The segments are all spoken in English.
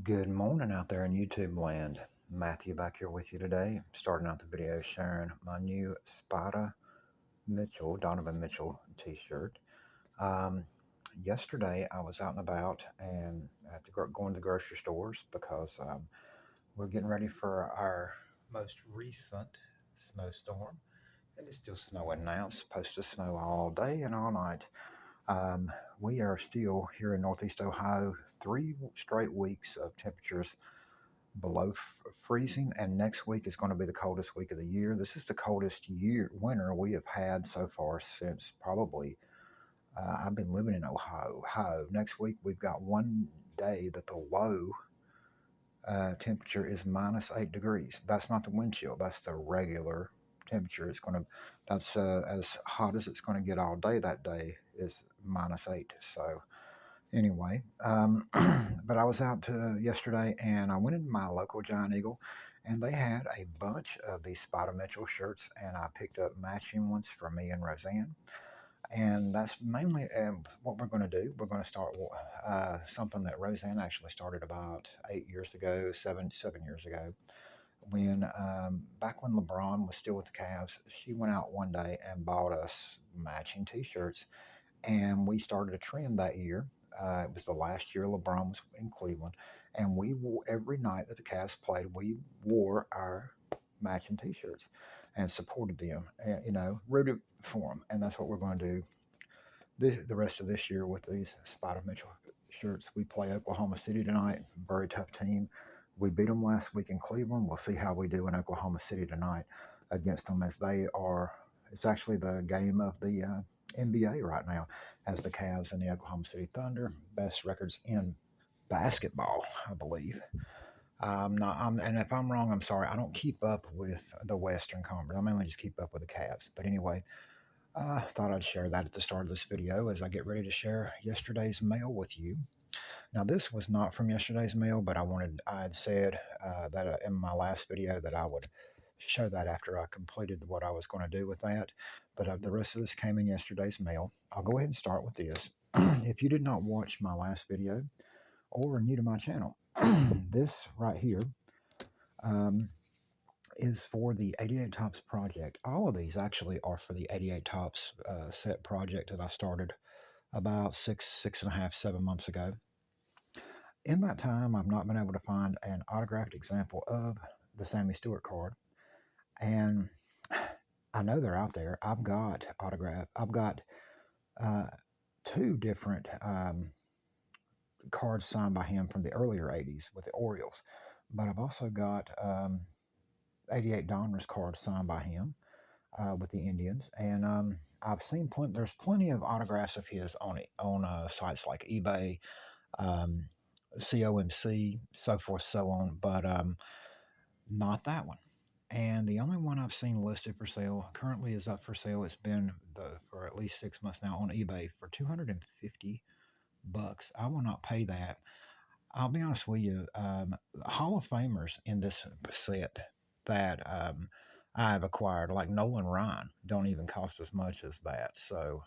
Good morning out there in YouTube land. Matthew back here with you today, starting out the video sharing my new Spida-Mitchell, Donovan Mitchell t-shirt. Um, Yesterday I was out and about and going to the grocery stores because we're getting ready for our most recent snowstorm. And it's still snowing now. It's supposed to snow all day and all night. Um, we are still here in Northeast Ohio, 3 straight weeks of temperatures below freezing, and next week is going to be the coldest week of the year. This is the coldest winter we have had so far since probably I've been living in Ohio. Next week we've got one day that the low temperature is -8 degrees. That's not the wind chill. That's the regular temperature. That's as hot as it's going to get all day. That day is -8. So anyway, but I was out yesterday and I went into my local Giant Eagle and they had a bunch of these Spida-Mitchell shirts and I picked up matching ones for me and Roseanne. And that's mainly what we're going to do. We're going to start something that Roseanne actually started about 8 years ago, seven years ago. Back when LeBron was still with the Cavs, she went out one day and bought us matching T-shirts, and we started a trend that year. It was the last year LeBron was in Cleveland, and we wore every night that the Cavs played. We wore our matching T-shirts and supported them, and rooted for them. And that's what we're going to do the rest of this year with these Spida-Mitchell shirts. We play Oklahoma City tonight. Very tough team. We beat them last week in Cleveland. We'll see how we do in Oklahoma City tonight against them, as they are. It's actually the game of the NBA right now, as the Cavs and the Oklahoma City Thunder, best records in basketball, I believe. And if I'm wrong, I'm sorry. I don't keep up with the Western Conference. I mainly just keep up with the Cavs. But anyway, I thought I'd share that at the start of this video as I get ready to share yesterday's mail with you. Now, this was not from yesterday's mail, but I had said that in my last video that I would show that after I completed what I was going to do with that. But the rest of this came in yesterday's mail. I'll go ahead and start with this. If you did not watch my last video or are new to my channel, this right here um, is for the 88 Tops project. All of these actually are for the 88 Tops set project that I started about 6.5, 7 months ago. In that time, I've not been able to find an autographed example of the Sammy Stewart card, and I know they're out there. I've got uh, two different cards signed by him from the earlier 80s with the Orioles, but I've also got 88 Donruss cards signed by him with the Indians, and I've seen there's plenty of autographs of his on sites like eBay, um, COMC, so forth, so on, but not that one. And the only one I've seen listed for sale currently is up for sale. It's been for at least 6 months now on eBay for $250. I will not pay that. I'll be honest with you. Hall of Famers in this set that I've acquired, like Nolan Ryan, don't even cost as much as that. So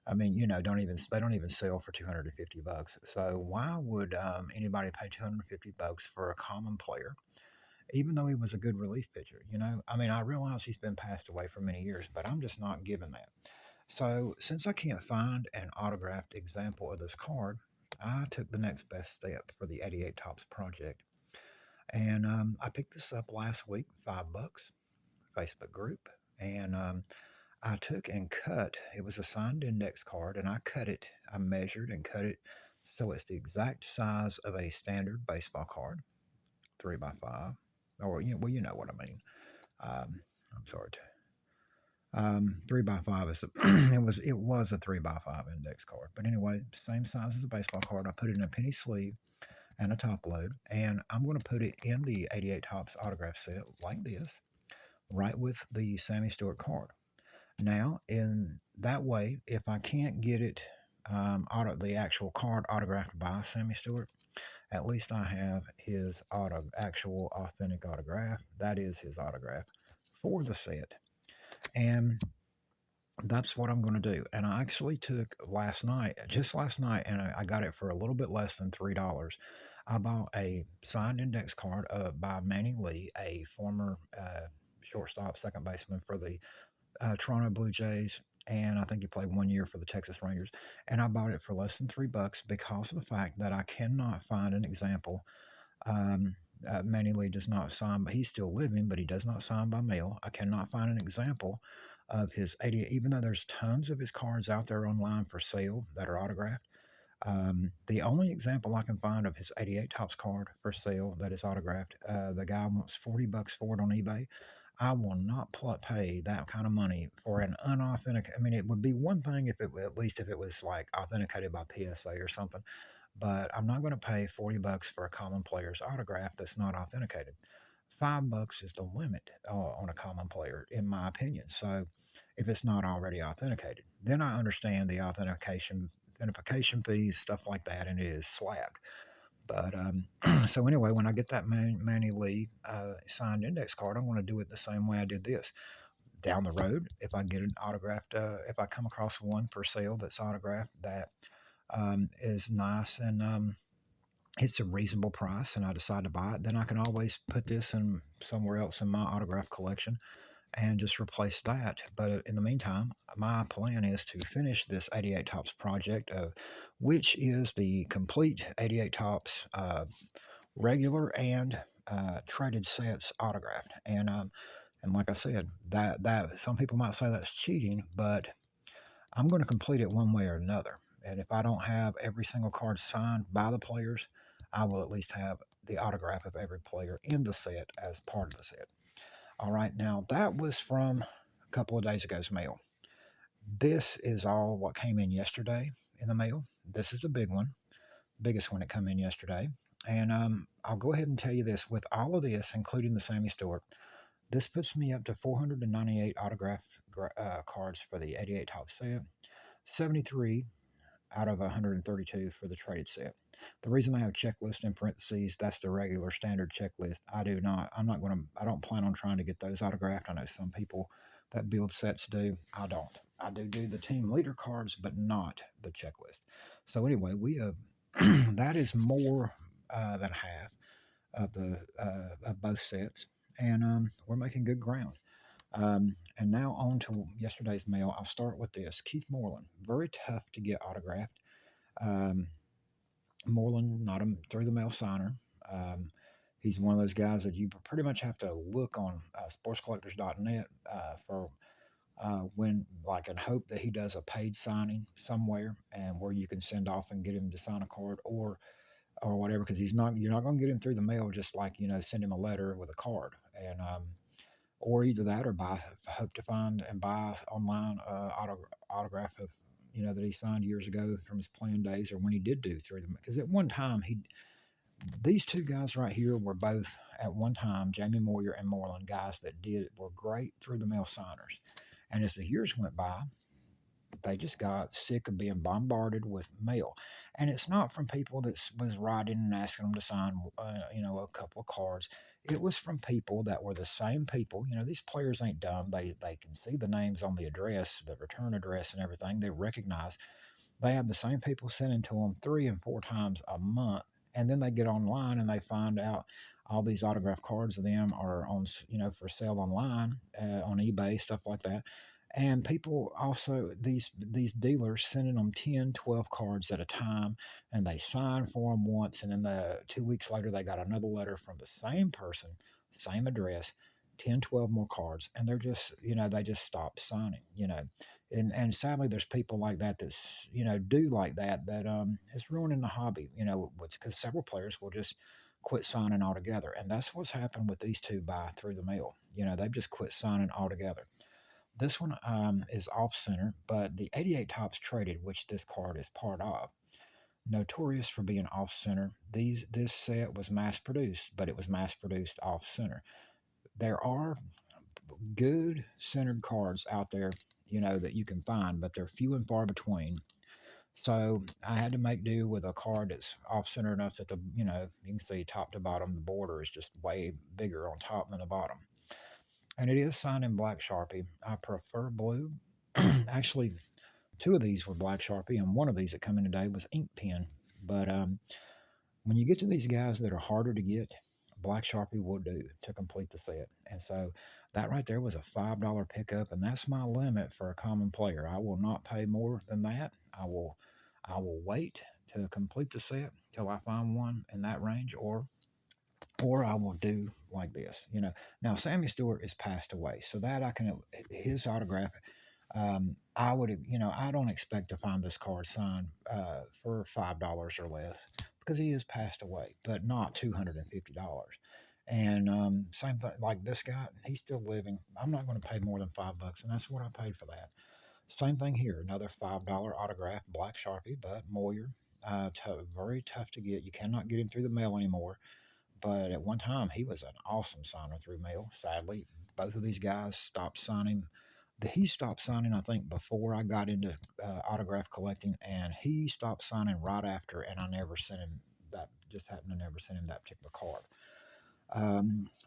I mean, they don't even sell for $250. So why would anybody pay $250 for a common player, even though he was a good relief pitcher? I mean, I realize he's been passed away for many years, but I'm just not giving that. So since I can't find an autographed example of this card, I took the next best step for the 88 Tops project. And I picked this up last week, $5, Facebook group. And I took and cut, it was a signed index card, and I measured and cut it so it's the exact size of a standard baseball card, 3x5, or, you know what I mean. I'm sorry. 3x5 is it was a 3x5 index card, but anyway, same size as a baseball card. I put it in a penny sleeve and a top load, and I'm going to put it in the 88 Tops autograph set like this, right with the Sammy Stewart card. Now, in that way, if I can't get it the actual card autographed by Sammy Stewart, at least I have his actual authentic autograph. That is his autograph for the set, and that's what I'm going to do. And I actually took just last night, and I got it for a little bit less than $3. I bought a signed index card by Manny Lee, a former shortstop, second baseman for the Toronto Blue Jays, and I think he played 1 year for the Texas Rangers. And I bought it for less than $3 because of the fact that I cannot find an example. Um, Manny Lee does not sign, but he's still living, but he does not sign by mail. I cannot find an example of his 80, even though there's tons of his cards out there online for sale that are autographed. The only example I can find of his 88 Tops card for sale that is autographed, the guy wants $40 for it on eBay. I will not pay that kind of money for an unauthenticated. I mean, it would be one thing if it, at least if it was like authenticated by PSA or something, but I'm not going to pay $40 for a common player's autograph that's not authenticated. $5 is the limit on a common player, in my opinion. So if it's not already authenticated, then I understand the authentication fees, stuff like that, and it is slabbed. But so anyway, when I get that Manny Lee signed index card, I'm going to do it the same way I did this. Down the road, if I get an autographed, if I come across one for sale that's autographed that is nice and it's a reasonable price, and I decide to buy it, then I can always put this in somewhere else in my autograph collection and just replace that. But in the meantime, my plan is to finish this 88 Tops project, which is the complete 88 Tops regular and traded sets autographed. And like I said, that some people might say that's cheating, but I'm going to complete it one way or another. And if I don't have every single card signed by the players, I will at least have the autograph of every player in the set as part of the set. All right, now that was from a couple of days ago's mail. This is all what came in yesterday in the mail. This is the big one, biggest one that came in yesterday. And I'll go ahead and tell you this: with all of this, including the Sammy Stewart, this puts me up to 498 autographed cards for the 88 Top set, 73 out of 132 for the traded set. The reason I have checklist in parentheses, that's the regular standard checklist. I don't plan on trying to get those autographed. I know some people that build sets do. I don't. I do the team leader cards, but not the checklist. So anyway, we have, that is more than half of both sets. And we're making good ground. And now on to yesterday's mail. I'll start with this. Keith Moreland, very tough to get autographed. Um, Moreland, not a through the mail signer. Um, he's one of those guys that you pretty much have to look on sportscollectors.net for when, like, and hope that he does a paid signing somewhere and where you can send off and get him to sign a card or whatever, because you're not going to get him through the mail, just like, send him a letter with a card. And or either that or buy, hope to find and buy online autograph of, that he signed years ago from his playing days, or when he did do through them. Because at one time, these two guys right here were both at one time, Jamie Moyer and Moreland, guys that were great through the mail signers. And as the years went by, they just got sick of being bombarded with mail. And it's not from people that was writing and asking them to sign, a couple of cards. It was from people that were the same people. These players ain't dumb. They can see the names on the address, the return address, and everything. They recognize they have the same people sending to them 3 and 4 times a month, and then they get online and they find out all these autograph cards of them are on, for sale online on eBay, stuff like that. And people also, these dealers sending them 10, 12 cards at a time, and they sign for them once, and then 2 weeks later they got another letter from the same person, same address, 10, 12 more cards, and they're just, they just stop signing. And sadly there's people like that that's, do like that is ruining the hobby, because several players will just quit signing altogether. And that's what's happened with these two by through the mail. They've just quit signing altogether. This one is off center, but the 88 Tops traded, which this card is part of, notorious for being off center. This set was mass produced, but it was mass produced off center. There are good centered cards out there, that you can find, but they're few and far between. So I had to make do with a card that's off center enough that you can see top to bottom, the border is just way bigger on top than the bottom. And it is signed in black Sharpie. I prefer blue. Actually, two of these were black Sharpie, and one of these that come in today was ink pen. But When you get to these guys that are harder to get, Black Sharpie will do to complete the set. And so that right there was a $5 pickup, and that's my limit for a common player. I will not pay more than that. I will wait to complete the set till I find one in that range, or I will do like this. Now Sammy Stewart is passed away, so that I can his autograph. I would, I don't expect to find this card signed for $5 or less because he has passed away, but not $250. And same thing, like this guy, he's still living. I'm not going to pay more than $5, and that's what I paid for that. Same thing here, another $5 autograph, Black Sharpie, but Moyer. Very tough to get. You cannot get him through the mail anymore. But at one time, he was an awesome signer through mail. Sadly, both of these guys stopped signing. He stopped signing, I think, before I got into autograph collecting, and he stopped signing right after. And I never sent him that. Just happened to never send him that particular card.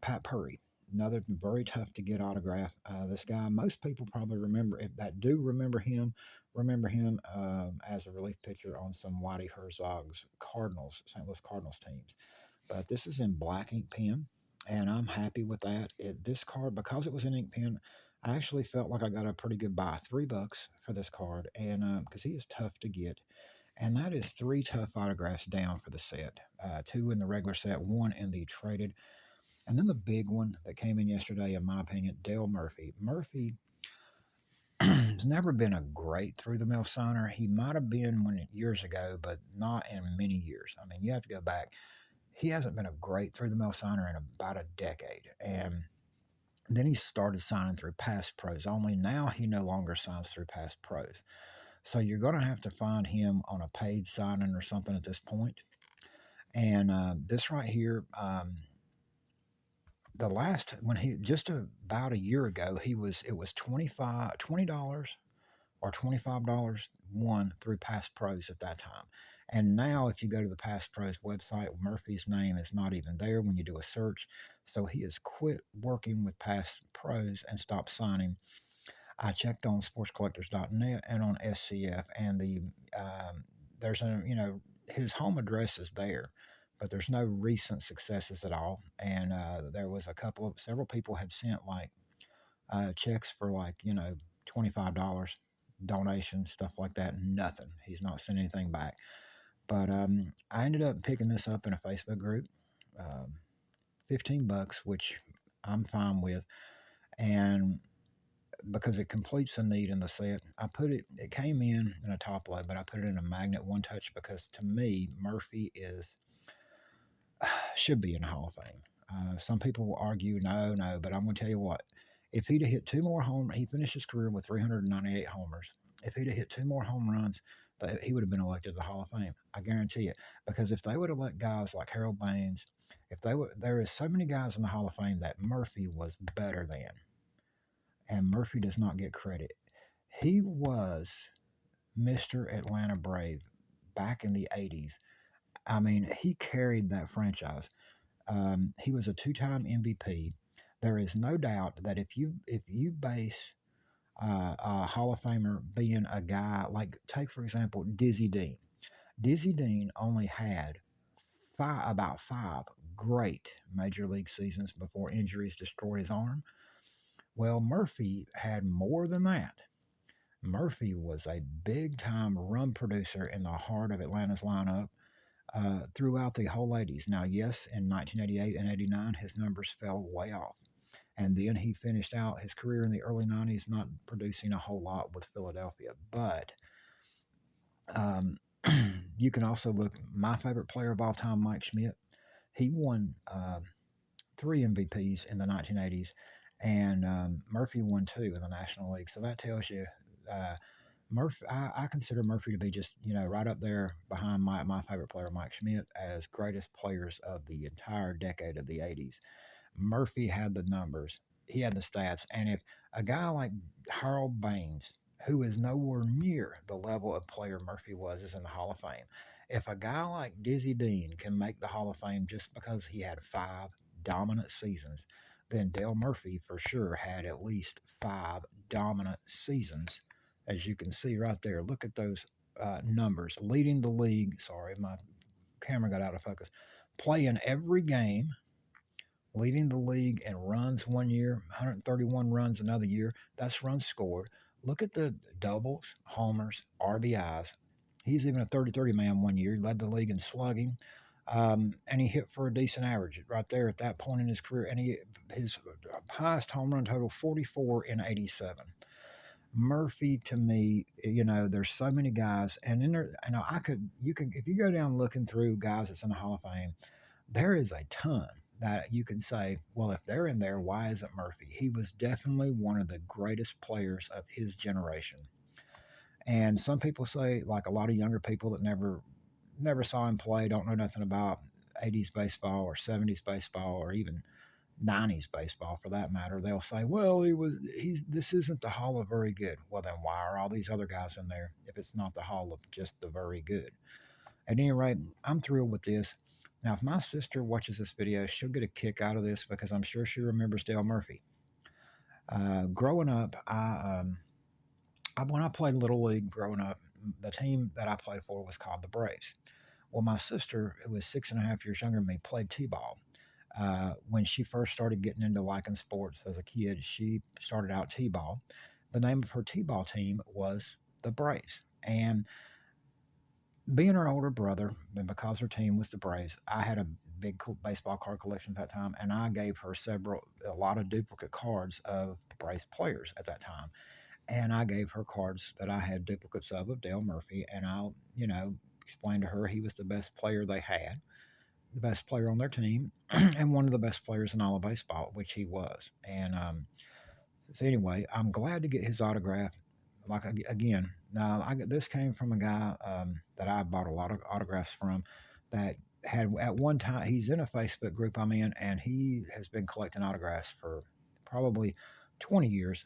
Pat Purry, another very tough to get autograph. This guy, most people probably remember, if that do remember him as a relief pitcher on some Whitey Herzog's Cardinals, St. Louis Cardinals teams. But this is in black ink pen, and I'm happy with that. This card, because it was in ink pen, I actually felt like I got a pretty good buy, $3 for this card, and because he is tough to get. And that is three tough autographs down for the set. Two in the regular set, one in the traded. And then the big one that came in yesterday, in my opinion, Dale Murphy. Murphy has never been a great through the mill signer. He might have been years ago, but not in many years. I mean, you have to go back. He hasn't been a great through the mill signer in about a decade. And then he started signing through Pass Pros. Only now he no longer signs through Pass Pros. So you're going to have to find him on a paid signing or something at this point. And this right here, the last when he just about a year ago, it was $20 or $25 one through Pass Pros at that time. And now, if you go to the Pass Pros website, Murphy's name is not even there when you do a search. So he has quit working with Pass Pros and stopped signing. I checked on sportscollectors.net and on SCF, and there's his home address is there, but there's no recent successes at all. And there was several people had sent like checks for like $25 donations, stuff like that. Nothing. He's not sent anything back. But I ended up picking this up in a Facebook group, um, $15, which I'm fine with, and because it completes a need in the set, I put it. It came in a top load, but I put it in a magnet one touch because to me Murphy is should be in the Hall of Fame. Some people will argue no, no, but I'm going to tell you what. If he'd have hit two more he finished his career with 398 homers. If he'd have hit two more home runs, he would have been elected to the Hall of Fame. I guarantee it. Because if they would have let guys like Harold Baines, if they would, there is so many guys in the Hall of Fame that Murphy was better than, and Murphy does not get credit. He was Mr. Atlanta Brave back in the 80s. I mean, he carried that franchise. He was a two-time MVP. There is no doubt that if you base a Hall of Famer being a guy like, take for example Dizzy Dean. Dizzy Dean only had about five great major league seasons before injuries destroyed his arm. Well, Murphy had more than that. Murphy was a big time run producer in the heart of Atlanta's lineup throughout the whole 80s. Now, yes, in 1988 and 89, his numbers fell way off. And then he finished out his career in the early 90s not producing a whole lot with Philadelphia. But um, you can also look, my favorite player of all time, Mike Schmidt. He won three MVPs in the 1980s, and Murphy won two in the National League. So that tells you Murphy. I consider Murphy to be just right up there behind my favorite player, Mike Schmidt, as greatest players of the entire decade of the 80s. Murphy had the numbers, he had the stats, and if a guy like Harold Baines, who is nowhere near the level of player Murphy was, is in the Hall of Fame, if a guy like Dizzy Dean can make the Hall of Fame just because he had five dominant seasons, then Dale Murphy for sure had at least five dominant seasons. As you can see right there, look at those numbers, leading the league. Sorry, my camera got out of focus. Playing every game, leading the league in runs one year, 131 runs another year. That's runs scored. Look at the doubles, homers, RBIs. He's even a 30-30 man one year. He led the league in slugging. And he hit for a decent average right there at that point in his career. And his highest home run total 44 in 87. Murphy to me, there's so many guys, and in there, you can if you go down looking through guys that's in the Hall of Fame, there is a ton that you can say, well, if they're in there, why isn't Murphy? He was definitely one of the greatest players of his generation. And some people say, like a lot of younger people that never saw him play, don't know nothing about 80s baseball or 70s baseball or even 90s baseball for that matter, they'll say, well, this isn't the Hall of Very Good. Well, then why are all these other guys in there if it's not the Hall of just the Very Good? At any rate, I'm thrilled with this. Now, if my sister watches this video, she'll get a kick out of this because I'm sure she remembers Dale Murphy. Growing up, when I played Little League growing up, the team that I played for was called the Braves. Well, my sister, who was 6.5 years younger than me, played T-ball. When she first started getting into liking sports as a kid, she started out T-ball. The name of her T-ball team was the Braves. And being her older brother, and because her team was the Braves, I had a big baseball card collection at that time, and I gave her a lot of duplicate cards of the Braves players at that time. And I gave her cards that I had duplicates of Dale Murphy, and I'll, explain to her he was the best player they had, the best player on their team, and one of the best players in all of baseball, which he was. And so anyway, I'm glad to get his autograph. Like again, now this came from a guy that I bought a lot of autographs from. That had at one time he's in a Facebook group I'm in, and he has been collecting autographs for probably 20 years.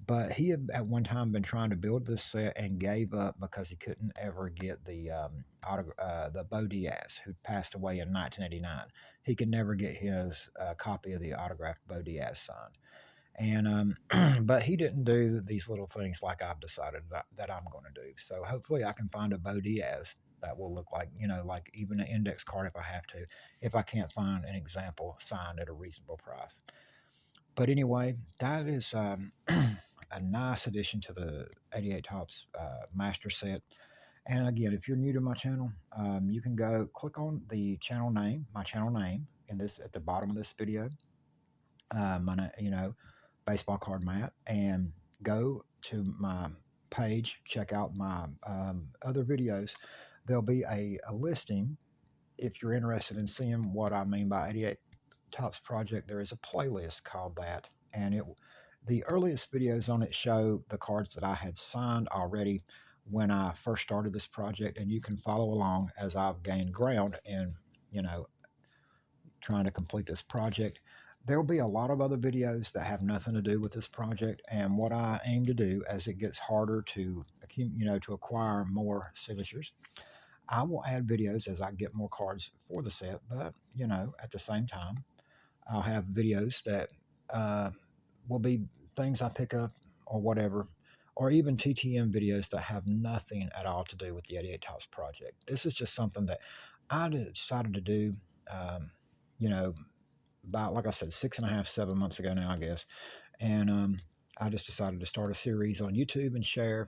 But he had at one time been trying to build this set and gave up because he couldn't ever get the Bo Diaz, who passed away in 1989. He could never get his copy of the autographed Bo Diaz signed. And but he didn't do these little things like I've decided that I'm going to do. So hopefully I can find a Bo Diaz that will look like, like even an index card if I have to, if I can't find an example signed at a reasonable price. But anyway, that is a nice addition to the 88 Tops master set. And again, if you're new to my channel, you can go click on the channel name, my channel name, in this at the bottom of this video. Baseball card mat, and go to my page, check out my other videos. There'll be a listing if you're interested in seeing what I mean by 88 Tops Project. There is a playlist called that, and the earliest videos on it show the cards that I had signed already when I first started this project, and you can follow along as I've gained ground in, trying to complete this project. There will be a lot of other videos that have nothing to do with this project, and what I aim to do as it gets harder to to acquire more signatures, I will add videos as I get more cards for the set. But at the same time, I'll have videos that uh, will be things I pick up or whatever, or even TTM videos that have nothing at all to do with the 88 Tops project. This is just something that I decided to do. Um, you know, about, like I said, 6.5, 7 months ago now, I guess. And I just decided to start a series on YouTube and show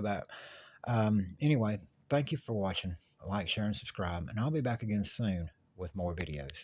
that. Anyway, thank you for watching. Like, share, and subscribe. And I'll be back again soon with more videos.